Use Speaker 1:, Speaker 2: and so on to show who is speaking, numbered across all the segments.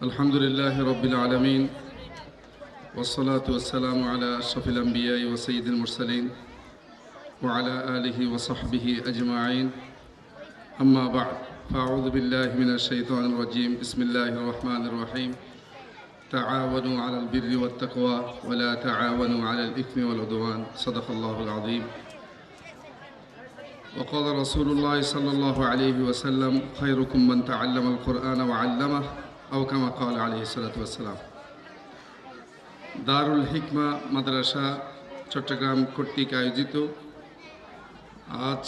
Speaker 1: الحمد لله رب العالمين والصلاة والسلام على أشرف الأنبياء وسيد المرسلين وعلى آله وصحبه أجمعين أما بعد فأعوذ بالله من الشيطان الرجيم بسم الله الرحمن الرحيم تعاونوا على البر والتقوى ولا تعاونوا على الإثم والعدوان صدق الله العظيم وقال رسول الله صلى الله عليه وسلم خيركم من تعلم القرآن وعلمه أو كما قال عليه الصلاة والسلام দারুল হিকমা মাদ্রাসা চট্টগ্রাম কর্তৃক আয়োজিত আজ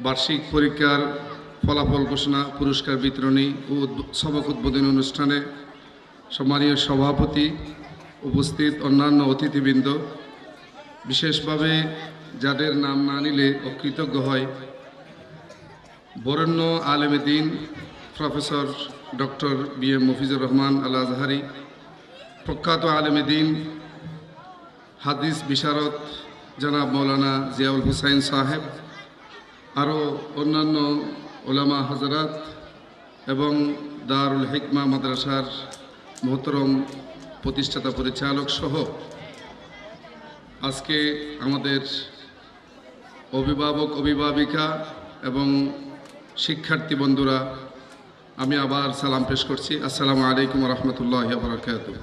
Speaker 1: বার্ষিক পরীক্ষার ফলাফল ঘোষণা পুরস্কার বিতরণী ও সবক উদ্বোধনী অনুষ্ঠানে সম্মানীয় সভাপতি উপস্থিত অন্যান্য অতিথিবৃন্দ, বিশেষভাবে যাদের নাম না নিলে অকৃতজ্ঞ হয়, বরেণ্য আলেমে দ্বীন professor doctor B M. Mafizur Rahman Al Azhari, প্রখ্যাত আলেমে দ্বীন হাদিস বিশারদ জনাব মৌলানা জিয়াউল হুসাইন সাহেব, আরও অন্যান্য ওলামা হজরত এবং দারুল হিকমা মাদ্রাসার মহতরম প্রতিষ্ঠাতা পরিচালক সহ আজকে আমাদের অভিভাবক অভিভাবিকা এবং শিক্ষার্থী বন্ধুরা, আমি আবার সালাম পেশ করছি। আসসালামু আলাইকুম ওয়া রাহমাতুল্লাহি ওয়া বারাকাতুহু।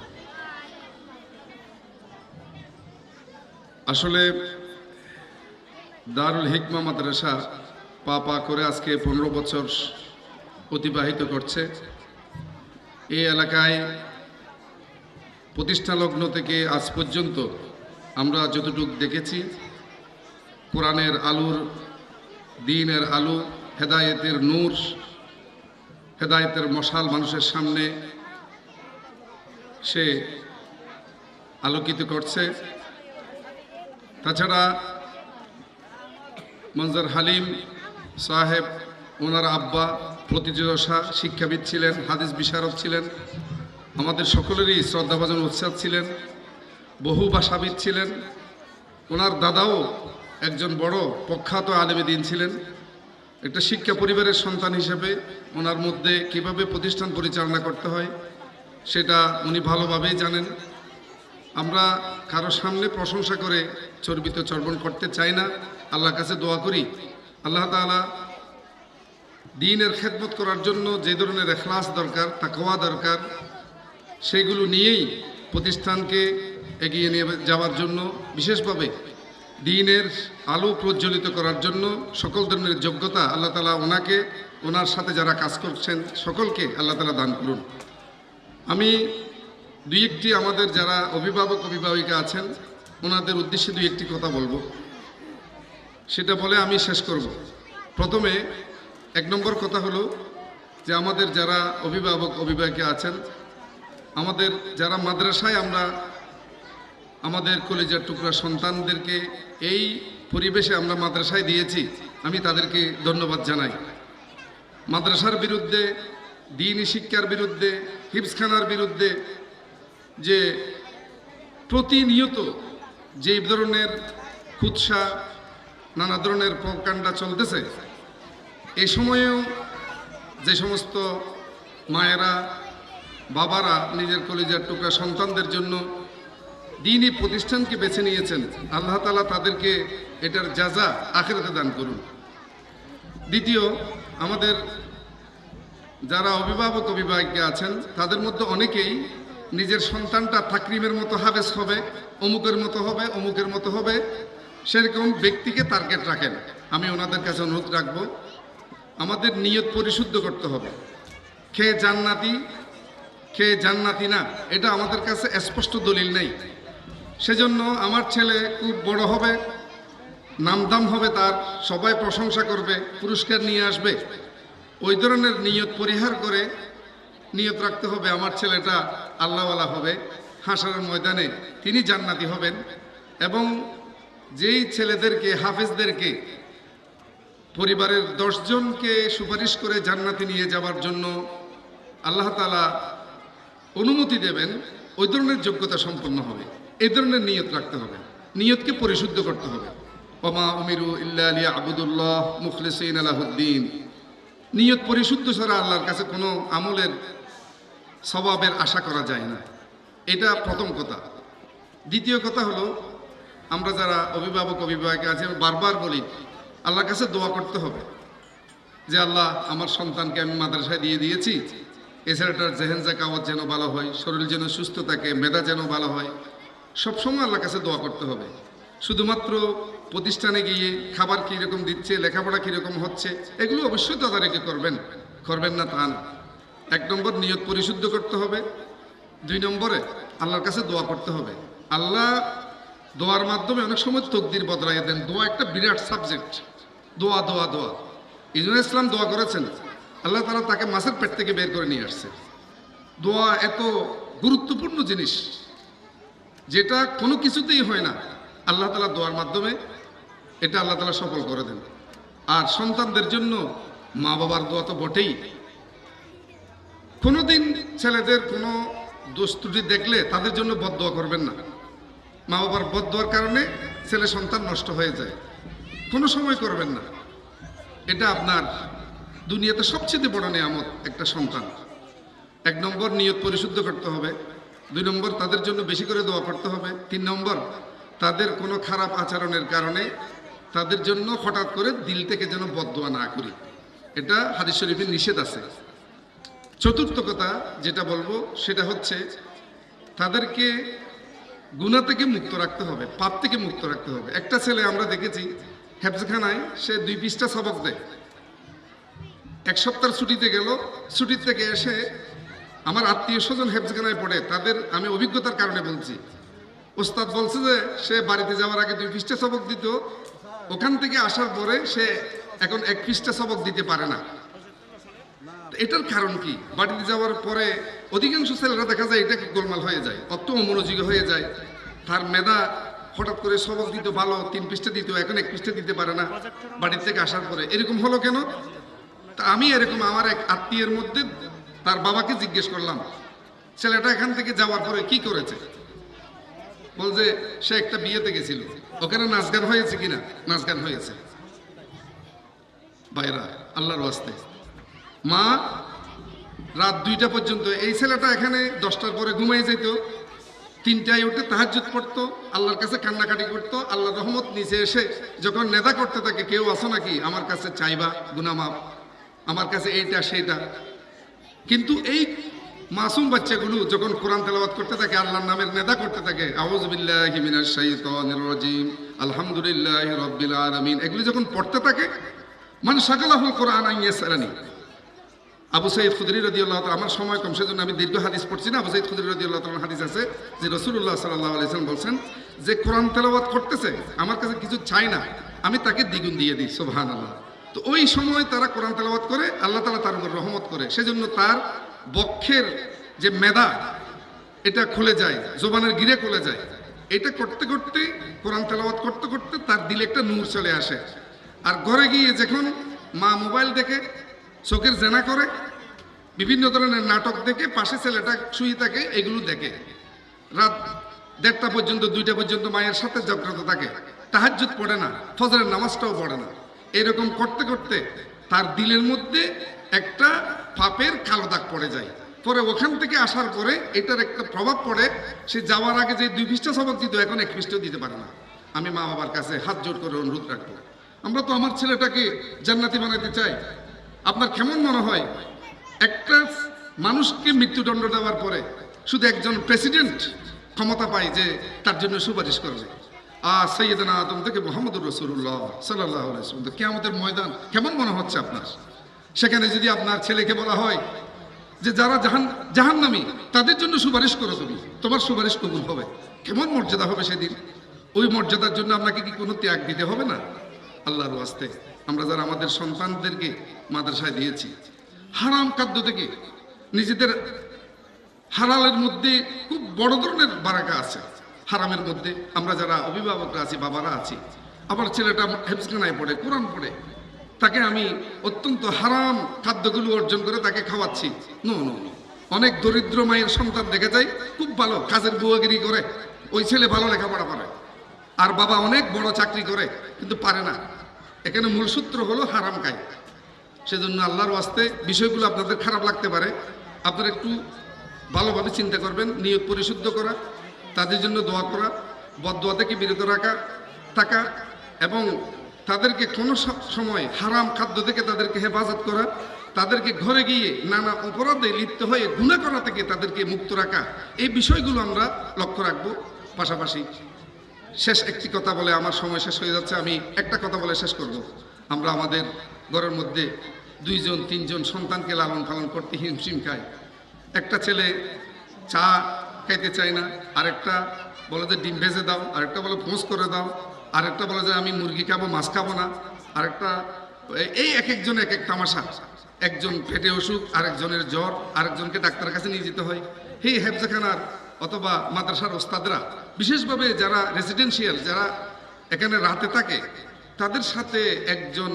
Speaker 1: আসলে দারুল হিকমা মাদ্রাসা পা করে আজকে 15 বছর অতিবাহিত করছে। এই এলাকায় প্রতিষ্ঠা লগ্ন থেকে আজ পর্যন্ত আমরা যতটুকু দেখেছি, কোরআনের আলোর, দ্বীনের আলো, হেদায়েতের নূর, হেদায়েতের মশাল মানুষের সামনে সে আলোকিত করছে। তাছাড়া মনজার হালিম সাহেব, ওনার আব্বা প্রতিযোগা শিক্ষাবিদ ছিলেন, হাদিস বিশারদ ছিলেন, আমাদের সকলেরই শ্রদ্ধাভাজন উৎসাহ ছিলেন, বহু ভাষাবিদ ছিলেন। ওনার দাদাও একজন বড় প্রখ্যাত আলেমে দ্বীন ছিলেন। একটা শিক্ষা পরিবারের সন্তান হিসেবে ওনার মধ্যে কিভাবে প্রতিষ্ঠান পরিচালনা করতে হয় সেটা উনি ভালোভাবেই জানেন। আমরা কারো সামনে প্রশংসা করে চর্বিত চর্বণ করতে চাই না। আল্লাহর কাছে দোয়া করি আল্লাহ তাআলা দ্বীনের খেদমত করার জন্য যে ধরনের ইখলাস দরকার, তাকওয়া দরকার, সেগুলো নিয়েই প্রতিষ্ঠানকে এগিয়ে নিয়ে যাওয়ার জন্য, বিশেষভাবে দ্বীনের আলো প্রজ্বলিত করার জন্য সকল ধরনের যোগ্যতা আল্লাহ তাআলা ওনাকে, ওনার সাথে যারা কাজ করছেন সকলকে আল্লাহ তাআলা দান করুন। আমি দুই একটি আমাদের যারা অভিভাবক অভিভাবিকা আছেন ওনাদের উদ্দেশ্যে দুই একটি কথা বলবো, সেটা বলে আমি শেষ করব। প্রথমে 1 নম্বর কথা হলো যে আমাদের যারা অভিভাবক অভিভাবিকা আছেন, আমাদের যারা মাদ্রাসায় আমরা আমাদের কলেজের টুকরা সন্তানদেরকে এই পরিবেশে আমরা মাদ্রাসায় দিয়েছি, আমি তাদেরকে ধন্যবাদ জানাই। মাদ্রাসার বিরুদ্ধে, দ্বীনি শিক্ষার বিরুদ্ধে, হিফজখানার বিরুদ্ধে যে প্রতিনিয়ত যে ধরনের কুৎসা, নানা ধরনের প্রকাণ্ডা চলতেছে, এই সময়েও যে সমস্ত মায়েরা বাবারা নিজের কলেজের টুকরা সন্তানদের জন্য দ্বীনি প্রতিষ্ঠানকে বেছে নিয়েছেন, আল্লাহ তাআলা তাদেরকে এটার জাযা আখিরাতে দান করুন। দ্বিতীয়, আমাদের যারা অভিভাবক অভিভাবিকা আছেন তাদের মধ্যে অনেকেই নিজের সন্তানটা তাকরিমের মতো হাফেজ হবে, অমুকের মতো হবে, অমুকের মতো হবে, সেরকম ব্যক্তিকে টার্গেট রাখেন। আমি ওনাদের কাছে অনুরোধ রাখবো, আমাদের নিয়ত পরিশুদ্ধ করতে হবে। খেয়ে জান্নাতি, খেয়ে জান্নাতি না, এটা আমাদের কাছে স্পষ্ট দলিল নেই। সেজন্য আমার ছেলে খুব বড় হবে, নামদাম হবে, তার সবাই প্রশংসা করবে, পুরস্কার নিয়ে আসবে, ওই ধরনের নিয়ত পরিহার করে নিয়ত রাখতে হবে আমার ছেলেটা আল্লাহওয়ালা হবে, হাসরের ময়দানে তিনি জান্নাতি হবেন। এবং যেই ছেলেদেরকে, হাফেজদেরকে পরিবারের 10 জনকে সুপারিশ করে জান্নাতে নিয়ে যাওয়ার জন্য আল্লাহ তাআলা অনুমতি দেবেন, ওই ধরনের যোগ্যতা সম্পন্ন হবে, এই ধরনের নিয়ত রাখতে হবে, নিয়তকে পরিশুদ্ধ করতে হবে। ওমা উমিরু ইল্লা লিয়াবুদুল্লাহ মুখলিসিনা লাহুদ্দিন, নিয়ত পরিশুদ্ধ ছাড়া আল্লাহর কাছে কোনো আমলের সওয়াবের আশা করা যায় না। এটা প্রথম কথা। দ্বিতীয় কথা হলো, আমরা যারা অভিভাবক অভিভাবিকা আছে বারবার বলি আল্লাহর কাছে দোয়া করতে হবে যে আল্লাহ আমার সন্তানকে আমি মাদ্রাসায় দিয়ে দিয়েছি, এ ছেলেটার জেহেন জাকাওয়াত যেন ভালো হয়, শরীর যেন সুস্থ থাকে, মেধা যেন ভালো হয়, সবসময় আল্লাহর কাছে দোয়া করতে হবে। শুধুমাত্র প্রতিষ্ঠানে গিয়ে খাবার কীরকম দিচ্ছে, লেখাপড়া কীরকম হচ্ছে, এগুলো অবশ্যই তদারকি করবেন না তা না। 1 নম্বর নিয়ত পরিশুদ্ধ করতে হবে। 2 নম্বরে আল্লাহর কাছে দোয়া করতে হবে। আল্লাহ দোয়ার মাধ্যমে অনেক সময় তকদির বদলাইয়ে দেন। দোয়া একটা বিরাট সাবজেক্ট। দোয়া দোয়া দোয়া। ইসমাঈল ইসলাম দোয়া করেছেন, আল্লাহ তাআলা তাকে মাছের পেট থেকে বের করে নিয়ে আসছে। দোয়া এত গুরুত্বপূর্ণ জিনিস যেটা কোনো কিছুতেই হয় না, আল্লাহ তাআলা দোয়ার মাধ্যমে এটা আল্লাহ তাআলা সফল করে দেন। আর সন্তানদের জন্য মা বাবার দোয়া তো বটেই। কোনোদিন ছেলেদের কোনো দোষ ত্রুটি দেখলে তাদের জন্য বদদোয়া করবেন না। মা বাবার বদদোয়ার কারণে ছেলে সন্তান নষ্ট হয়ে যায়, কোনো সময় করবেন না। এটা আপনার দুনিয়াতে সবচেয়ে বড় নিয়ামত একটা সন্তান। 1 নম্বর নিয়ত পরিশুদ্ধ করতে হবে। 2 নম্বর তাদের জন্য বেশি করে দোয়া করতে হবে। 3 নম্বর তাদের কোনো খারাপ আচরণের কারণে তাদের জন্য হঠাৎ করে দিল থেকে যেন বদদোয়া না করি, এটা হাদিস শরীফে নিষেধ আছে। 4র্থ কথা যেটা বলবো সেটা হচ্ছে তাদেরকে গুনাহ থেকে মুক্ত রাখতে হবে, পাপ থেকে মুক্ত রাখতে হবে। একটা ছেলে আমরা দেখেছি হেফজখানায় সে 2 পৃষ্ঠা সবক দেয়। 1 সপ্তাহ ছুটিতে গেল, ছুটির থেকে এসে আমার আত্মীয় স্বজন হেফজখানায় পড়ে, তাদের আমি অভিজ্ঞতার কারণে বলছি। ওস্তাদ বলছে যে সে বাড়িতে যাওয়ার আগে 2 পৃষ্ঠা সবক দিত, ওখান থেকে আসার পরে সে এখন 1 পৃষ্ঠা সবক দিতে পারে না। এটার কারণ কি? বাড়িতে যাওয়ার পরে অধিকাংশ ছেলেরা দেখা যায় এটা গোলমাল হয়ে যায়, অত অমনোযোগী হয়ে যায়। তার মেধা হঠাৎ করে সবক দিত ভালো, 3 পৃষ্ঠা দিত, এখন 1 পৃষ্ঠা দিতে পারে না বাড়ি থেকে আসার পরে। এরকম হলো কেন? তা আমি এরকম আমার এক আত্মীয়ের মধ্যে তার বাবাকে জিজ্ঞেস করলাম, ছেলেটা এখান থেকে যাওয়ার পরে কি করেছে? বলছে সে একটা বিয়েতে গেছিল, ওখানে নাচ গান হয়েছে কিনা? নাচ গান হয়েছে। ভাইরা আল্লাহর ওয়াস্তে, মা রাত 2টা পর্যন্ত, এই ছেলেটা এখানে 10টার পরে ঘুমাই যেত, 3টায় উঠে তাহাজ্জুদ পড়তো, আল্লাহর কাছে কান্নাকাটি করতো। আল্লাহর রহমত নিচে এসে যখন নেদা করতে থাকে, কেউ আসো নাকি আমার কাছে চাইবা গুনাহ মাফ, আমার কাছে এইটা সেইটা। কিন্তু এই মাসুম বাচ্চাগুলো যখন কোরআন তেলাওয়াত করতে থাকে, আল্লাহর নামের নেদা করতে থাকে, আউযু বিল্লাহি মিনাশ শাইতানির রাজিম, আলহামদুলিল্লাহি রাব্বিল আলামিন, এগুলো যখন পড়তে থাকে, মান শাগালাহুল কোরআন আইয়াসারানি। আবু সাঈদ খুদরি রাদিয়াল্লাহু তাআলা, আমার সময় কম সেজন্য আমি দীর্ঘ হাদিস পড়ছি না। আবু সাঈদ খুদরি রাদিয়াল্লাহু তাআলার হাদিস আছে যে রাসূলুল্লাহ সাল্লাল্লাহু আলাইহি ওয়াসাল্লাম বলছেন যে কোরআন তেলাওয়াত করতেছে, আমার কাছে কিছু চাই না, আমি তাকে দ্বিগুণ দিয়ে দিই। সুবহানাল্লাহ। তো ওই সময় তারা কোরআন তেলাওয়াত করে, আল্লাহ তাআলা তার উপর রহমত করে, সেজন্য তার বক্ষের যে মেধা এটা খুলে যায়, জবানের গিরে খুলে যায়। এটা করতে করতে, কোরআন তেলাওয়াত করতে করতে তার দিলে একটা নূর চলে আসে। আর ঘরে গিয়ে যখন মা মোবাইল দেখে, চোখের জেনা করে, বিভিন্ন ধরনের নাটক দেখে, পাশে ছেলেটা শুয়ে থাকে, এগুলো দেখে, রাত 1:30 পর্যন্ত 2টা পর্যন্ত মায়ের সাথে জাগ্রত থাকে, তাহাজ্জুদ পড়ে না, ফজরের নামাজটাও পড়ে না। এরকম করতে করতে তার দিলের মধ্যে একটা পাপের কালো দাগ পড়ে যায়। পরে ওখান থেকে আসার পরে এটার একটা প্রভাব পড়ে, সে যাওয়ার আগে যে 2 পৃষ্ঠা সবক দিত, এখন 1 পৃষ্ঠাও দিতে পারে না। আমি মা বাবার কাছে হাত জোড় করে অনুরোধ রাখবো, আমরা তো আমার ছেলেটাকে জান্নাতি বানাতে চাই। আপনার কেমন মনে হয় একটা মানুষকে মৃত্যুদণ্ড দেওয়ার পরে শুধু একজন প্রেসিডেন্ট ক্ষমতা পায় যে তার জন্য সুপারিশ করবে? সৈয়দনা আদম থেকে মুহাম্মদুর রাসূলুল্লাহ সাল্লাল্লাহু আলাইহি ওয়াসাল্লাম, কিয়ামতের ময়দান কেমন মনে হচ্ছে আপনার? সেখানে যদি আপনার ছেলেকে বলা হয় যে যারা জাহান্নামী তাদের জন্য সুপারিশ করো, তুমি, তোমার সুপারিশ কবুল হবে, কেমন মর্যাদা হবে সেদিন? ওই মর্যাদার জন্য আপনাকে কি কোনো ত্যাগ দিতে হবে না? আল্লাহর ওয়াস্তে আমরা যারা আমাদের সন্তানদেরকে মাদ্রাসায় দিয়েছি, হারাম খাদ্য থেকে নিজেদের, হালালের মধ্যে খুব বড় ধরনের বারাকা আছে, হারামের মধ্যে আমরা যারা অভিভাবকরা আছি, বাবারা আছি, আবার ছেলেটা হেফজখানায় পড়ে, কোরআন পড়ে, তাকে আমি অত্যন্ত হারাম খাদ্যগুলো অর্জন করে তাকে খাওয়াচ্ছি। নো নো, অনেক দরিদ্র মায়ের সন্তান দেখা যায় খুব ভালো কাজের বুয়াগিরি করে, ওই ছেলে ভালো লেখাপড়া করে, আর বাবা অনেক বড় চাকরি করে কিন্তু পারে না। এখানে মূল সূত্র হলো হারাম খায়। সেজন্য আল্লাহর ওয়াস্তে বিষয়গুলো আপনাদের খারাপ লাগতে পারে, আপনারা একটু ভালোভাবে চিন্তা করবেন, নিয়ত পরিশুদ্ধ করা, তাদের জন্য দোয়া করা, বদদোয়া থেকে বিরত থাকা এবং তাদেরকে কোনো সময় হারাম খাদ্য থেকে তাদেরকে হেফাজত করা, তাদেরকে ঘরে গিয়ে নানা অপরাধে লিপ্ত হয়ে গুনাহ করা থেকে তাদেরকে মুক্ত রাখা, এই বিষয়গুলো আমরা লক্ষ্য রাখবো। পাশাপাশি শেষ একটি কথা বলে, আমার সময় শেষ হয়ে যাচ্ছে, আমি একটা কথা বলে শেষ করব। আমরা আমাদের ঘরের মধ্যে 2-3জন সন্তানকে লালন পালন করতে হিমশিম খাই। একটা ছেলে চা খাইতে চায় না, আরেকটা বলে যে ডিম ভেজে দাও, আরেকটা বলে পোঁচ করে দাও, আরেকটা বলে যে আমি মুরগি খাবো, মাছ খাবো না, আরেকটা এই এক একজন এক এক তামাশা। একজন পেটে অসুখ, আরেকজনের জ্বর, আরেকজনকে ডাক্তারের কাছে নিয়ে যেতে হয়। এই হেফজখানার অথবা মাদ্রাসার ওস্তাদরা, বিশেষভাবে যারা রেসিডেন্সিয়াল, যারা এখানে রাতে থাকে, তাদের সাথে একজন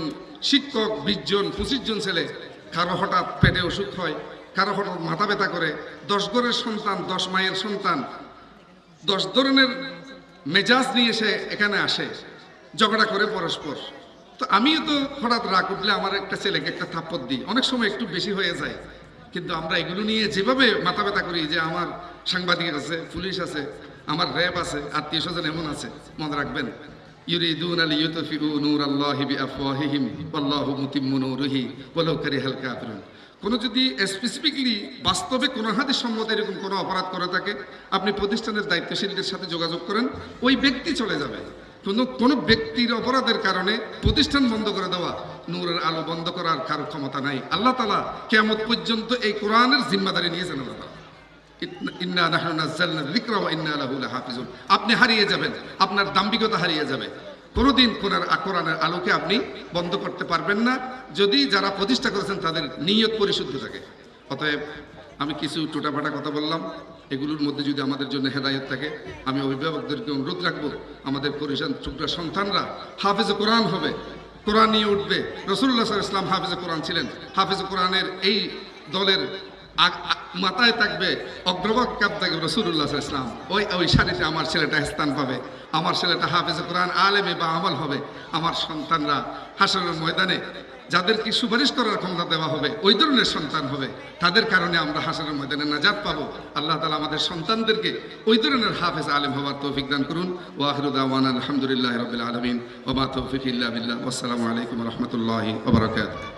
Speaker 1: শিক্ষক 20জন 25জন ছেলে, কারো হঠাৎ পেটে অসুখ হয়, কারো হঠাৎ মাথা ব্যথা করে, 10 ঘরের সন্তান, 10 মায়ের সন্তান, 10 ধরনের মেজাজ নিয়ে সে এখানে আসে, ঝগড়া করে পরস্পর। তো আমিও তো হঠাৎ রাগ উঠলে আমার একটা ছেলেকে একটা থাপ্পড় দিই, অনেক সময় একটু বেশি হয়ে যায়। কিন্তু আমরা এগুলো নিয়ে যেভাবে মাথা ব্যথা করি, যে আমার সাংবাদিক আছে, পুলিশ আছে, আমার র্যাব আছে, আত্মীয় স্বজন এমন আছে, মনে রাখবেন, ইউরিদুনা লিইউতফিউ নূরাল্লাহি বিআফওয়াহিহিম ওয়াল্লাহু মুতিম্মু নূরিহি ওয়ালাউ কারিহাল কাফিরুন। কোনো যদি স্পেসিফিকলি বাস্তবে কোনো হাদিস সম্মত এরকম কোনো অপরাধ করে থাকে, আপনি প্রতিষ্ঠানের দায়িত্বশীলদের সাথে যোগাযোগ করেন, ওই ব্যক্তি চলে যাবে। কোনো ব্যক্তির অপরাধের কারণে প্রতিষ্ঠান বন্ধ করে দেওয়া, নূরের আলো বন্ধ করার কারো ক্ষমতা নাই। আল্লাহ তাআলা কিয়ামত পর্যন্ত এই কোরআনের জিম্মাদারি নিয়েছেন। আল্লাহ ইন্না নাহনু নাযালনা যিকরা ওয়া ইন্না লাহু লাহাফিজুন। আপনি হারিয়ে যাবেন, আপনার দাম্ভিকতা হারিয়ে যাবে। কোনোদিন কোরআনের আলোকে আপনি বন্ধ করতে পারবেন না, যদি যারা প্রতিষ্ঠা করেছেন তাদের নিয়ত পরিশুদ্ধ থাকে। অতএব আমি কিছু টোটাপাটা কথা বললাম, এগুলোর মধ্যে যদি আমাদের জন্য হেদায়েত থাকে, আমি অভিভাবকদেরকে অনুরোধ রাখবো, আমাদের ছোট্ট সন্তানরা হাফেজে কোরআন হবে, কোরআন নিয়ে উঠবে। রাসূলুল্লাহ সাল্লাল্লাহু আলাইহি ওয়াসাল্লাম হাফেজে কোরআন ছিলেন। হাফেজে কোরআনের এই দলের মাথায় থাকবে, অগ্রবক্কাব থাকবে রাসূলুল্লাহ সাল্লাল্লাহু আলাইহি ওয়াসাল্লাম। ওই সারিতে আমার ছেলেটা স্থান পাবে, আমার ছেলেটা হাফেজে কোরআন আলেমে বা আমল হবে। আমার সন্তানরা হাসরের ময়দানে যাদেরকে সুপারিশ করার ক্ষমতা দেওয়া হবে, ওই ধরনের সন্তান হবে, তাদের কারণে আমরা হাসরের ময়দানে নাজাত পাবো। আল্লাহ তাআলা আমাদের সন্তানদেরকে ওই ধরনের হাফেজ আলেম হওয়ার তৌফিক দান করুন। ওয়া আখিরু দাওয়ানা আলহামদুলিল্লাহি রাব্বিল আলামিন ওয়া মা তাওফিকি ইল্লা বিল্লাহ। ওয়াসসালামু আলাইকুম ওয়া রাহমাতুল্লাহি ওয়া বারাকাতুহু।